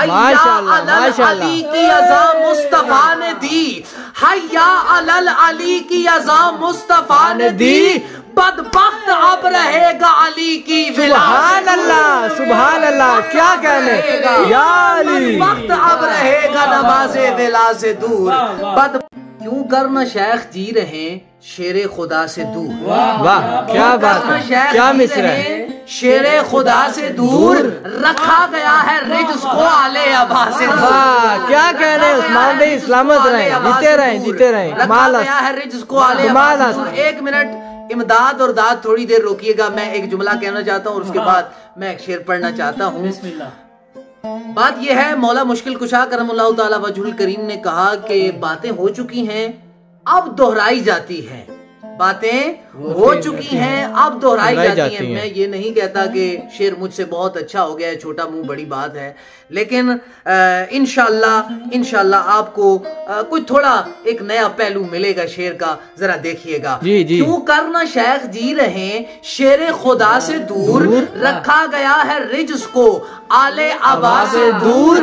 علی کی ازاں مصطفیٰ نے دی، حیا علی کی ازاں مصطفیٰ نے دی، بدبخت اب رہے گا علی کی سبحان اللہ سبحان اللہ، کیا کہنے یا علی، بدبخت اب رہے گا نماز ولا سے دور، کیوں کرنا شیخ جی رہے شیر خدا سے دور، واہ کیا بات ہے، کیا مصرع ہے، شیر خدا سے دور رکھا گیا ہے رجس کو آلے ابا سے دور، واہ کیا کہنے عثمان بھائی، سلامت رہیں، جیتے رہیں جیتے رہیں، رکھا گیا ہے رجس کو آلے ابا سے دور۔ ایک منٹ امداد اور داد تھوڑی دیر روکیے گا، میں ایک جملہ کہنا چاہتا ہوں اور اس کے بعد میں ایک شعر پڑھنا چاہتا ہوں۔ بسم اللہ۔ بات یہ ہے، مولا مشکل کشا کرم اللہ تعالیٰ وجہ الکریم نے کہا کہ باتیں ہو چکی ہیں اب دہرائی جاتی ہیں، باتیں ہو چکی ہیں اب دہرائی جاتی ہیں۔ میں یہ نہیں کہتا کہ شعر مجھ سے بہت اچھا ہو گیا ہے، چھوٹا منہ بڑی بات ہے، لیکن انشاءاللہ آپ کو کوئی تھوڑا ایک نیا پہلو ملے گا شعر کا، ذرا دیکھیے گا۔ کیوں کرنا شیخ جی رہیں شیر خدا سے دور، رکھا گیا ہے رجس کو آلے ابا سے دور،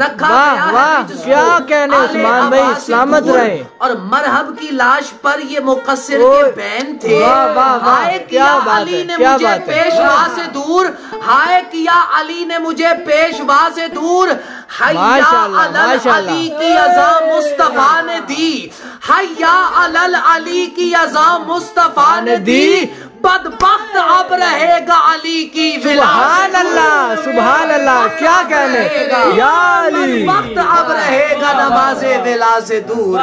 رکھا گیا ہے رجس کو آلے ابا سے دور، اور مرحب کی لاش پر یہ مقصر کے بین تھے، ہائے کیا علی نے مجھے پیشوا سے دور، ہائے کیا علی نے مجھے پیشوا سے دور، حیا علی کی ازاں مصطفیٰ نے دی، حیا علی کی ازاں مصطفیٰ نے دی، بدبخت اب رہے گا علی کی سبحان اللہ سبحان اللہ، کیا کہنے یا علی، بدبخت اب رہے گا نماز ولا سے دور۔